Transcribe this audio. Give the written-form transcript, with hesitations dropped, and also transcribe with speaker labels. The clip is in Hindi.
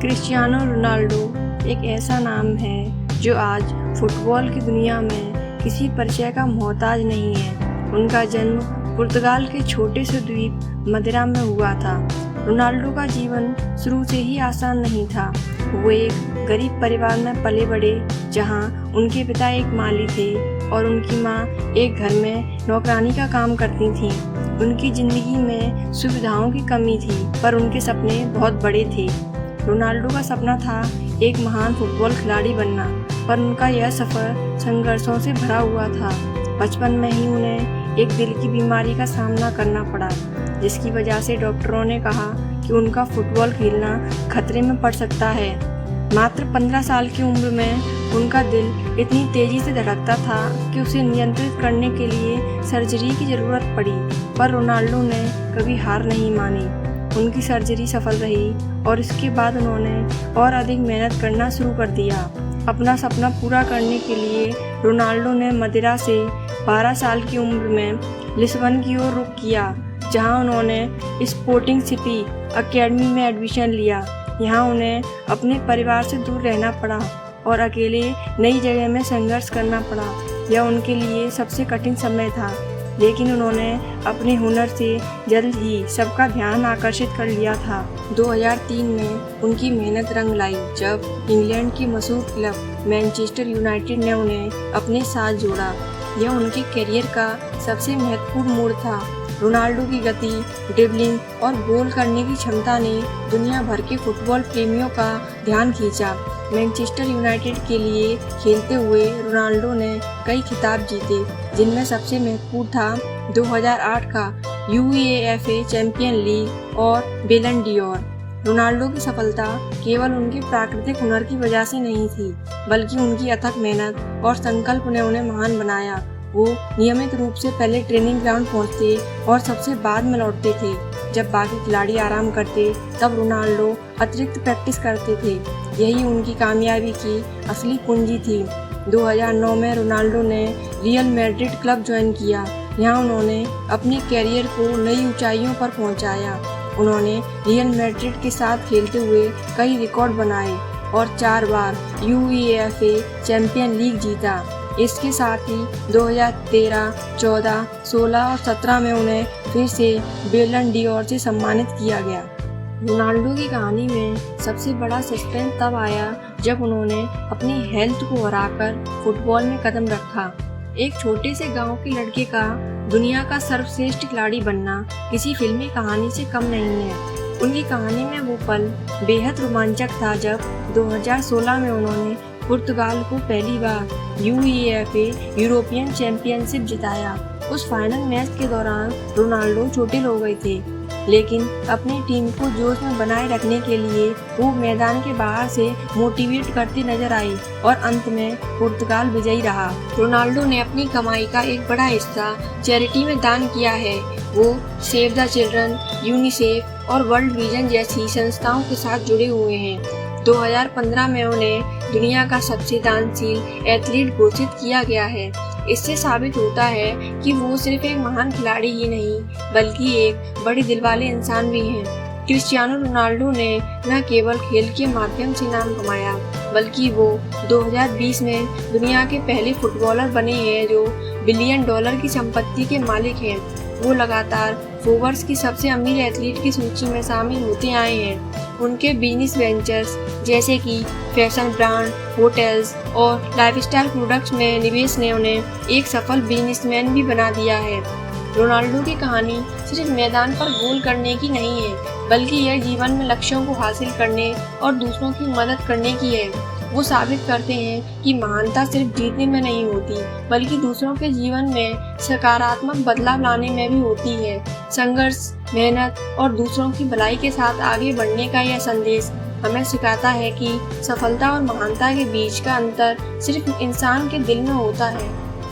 Speaker 1: क्रिस्टियानो रोनाल्डो एक ऐसा नाम है जो आज फुटबॉल की दुनिया में किसी परिचय का मोहताज नहीं है। उनका जन्म पुर्तगाल के छोटे से द्वीप मदिरा में हुआ था। रोनाल्डो का जीवन शुरू से ही आसान नहीं था। वो एक गरीब परिवार में पले बड़े, जहां उनके पिता एक माली थे और उनकी मां एक घर में नौकरानी का काम करती थीं। उनकी ज़िंदगी में सुविधाओं की कमी थी, पर उनके सपने बहुत बड़े थे। रोनाल्डो का सपना था एक महान फुटबॉल खिलाड़ी बनना, पर उनका यह सफ़र संघर्षों से भरा हुआ था। बचपन में ही उन्हें एक दिल की बीमारी का सामना करना पड़ा, जिसकी वजह से डॉक्टरों ने कहा कि उनका फुटबॉल खेलना खतरे में पड़ सकता है। मात्र 15 साल की उम्र में उनका दिल इतनी तेज़ी से धड़कता था कि उसे नियंत्रित करने के लिए सर्जरी की ज़रूरत पड़ी, पर रोनाल्डो ने कभी हार नहीं मानी। उनकी सर्जरी सफल रही और इसके बाद उन्होंने और अधिक मेहनत करना शुरू कर दिया। अपना सपना पूरा करने के लिए रोनाल्डो ने मदिरा से 12 साल की उम्र में लिस्बन की ओर रुख किया, जहां उन्होंने स्पोर्टिंग सिपी अकेडमी में एडमिशन लिया। यहां उन्हें अपने परिवार से दूर रहना पड़ा और अकेले नई जगह में संघर्ष करना पड़ा। यह उनके लिए सबसे कठिन समय था, लेकिन उन्होंने अपने हुनर से जल्द ही सबका ध्यान आकर्षित कर लिया था। 2003 में उनकी मेहनत रंग लाई, जब इंग्लैंड की मशहूर क्लब मैनचेस्टर यूनाइटेड ने उन्हें अपने साथ जोड़ा। यह उनके करियर का सबसे महत्वपूर्ण मोड़ था। रोनाल्डो की गति, ड्रिबलिंग और गोल करने की क्षमता ने दुनिया भर के फुटबॉल प्रेमियों का ध्यान खींचा। मैनचेस्टर यूनाइटेड के लिए खेलते हुए रोनाल्डो ने कई खिताब जीते, जिनमें सबसे महत्वपूर्ण था 2008 का UEFA चैंपियन लीग और बैलन ड'ओर। रोनाल्डो की सफलता केवल उनके प्राकृतिक हुनर की वजह से नहीं थी, बल्कि उनकी अथक मेहनत और संकल्प ने उन्हें महान बनाया। वो नियमित रूप से पहले ट्रेनिंग ग्राउंड पहुंचते और सबसे बाद में लौटते थे। जब बाकी खिलाड़ी आराम करते, तब रोनाल्डो अतिरिक्त प्रैक्टिस करते थे। यही उनकी कामयाबी की असली कुंजी थी। 2009 में रोनाल्डो ने रियल मैड्रिड क्लब ज्वाइन किया। यहाँ उन्होंने अपने कैरियर को नई ऊंचाइयों पर पहुंचाया। उन्होंने रियल मैड्रिड के साथ खेलते हुए कई रिकॉर्ड बनाए और 4 बार UEFA चैंपियन लीग जीता। इसके साथ ही 2013, 14, 16 और 17 में उन्हें फिर से बैलन ड'ओर से सम्मानित किया गया। रोनाल्डो की कहानी में सबसे बड़ा सस्पेंस तब आया जब उन्होंने अपनी हेल्थ को हराकर फुटबॉल में कदम रखा। एक छोटे से गांव के लड़के का दुनिया का सर्वश्रेष्ठ खिलाड़ी बनना किसी फिल्मी कहानी से कम नहीं है। उनकी कहानी में वो पल बेहद रोमांचक था जब 2016 में उन्होंने पुर्तगाल को पहली बार UEFA यूरोपियन चैंपियनशिप जिताया। उस फाइनल मैच के दौरान रोनाल्डो चोटिल हो गए थे, लेकिन अपनी टीम को जोश में बनाए रखने के लिए वो मैदान के बाहर से मोटिवेट करती नजर आई और अंत में पुर्तगाल विजयी रहा। रोनाल्डो ने अपनी कमाई का एक बड़ा हिस्सा चैरिटी में दान किया है। वो सेव द चिल्ड्रन, यूनिसेफ और वर्ल्ड विजन जैसी संस्थाओं के साथ जुड़े हुए हैं। 2015 में उन्हें दुनिया का सबसे दानशील एथलीट घोषित किया गया है। इससे साबित होता है कि वो सिर्फ एक महान खिलाड़ी ही नहीं, बल्कि एक बड़े दिल वाले इंसान भी हैं। क्रिस्टियानो रोनाल्डो ने न केवल खेल के माध्यम से नाम कमाया, बल्कि वो 2020 में दुनिया के पहले फुटबॉलर बने हैं जो $1 बिलियन की संपत्ति के मालिक हैं। वो लगातार फोर्ब्स की सबसे अमीर एथलीट की सूची में शामिल होते आए हैं। उनके बिजनेस वेंचर्स जैसे कि फैशन ब्रांड, होटल्स और लाइफस्टाइल प्रोडक्ट्स में निवेश ने उन्हें एक सफल बिजनेसमैन भी बना दिया है। रोनाल्डो की कहानी सिर्फ मैदान पर गोल करने की नहीं है, बल्कि यह जीवन में लक्ष्यों को हासिल करने और दूसरों की मदद करने की है। वो साबित करते हैं कि महानता सिर्फ जीतने में नहीं होती, बल्कि दूसरों के जीवन में सकारात्मक बदलाव लाने में भी होती है। संघर्ष, मेहनत और दूसरों की भलाई के साथ आगे बढ़ने का यह संदेश हमें सिखाता है कि सफलता और महानता के बीच का अंतर सिर्फ इंसान के दिल में होता है।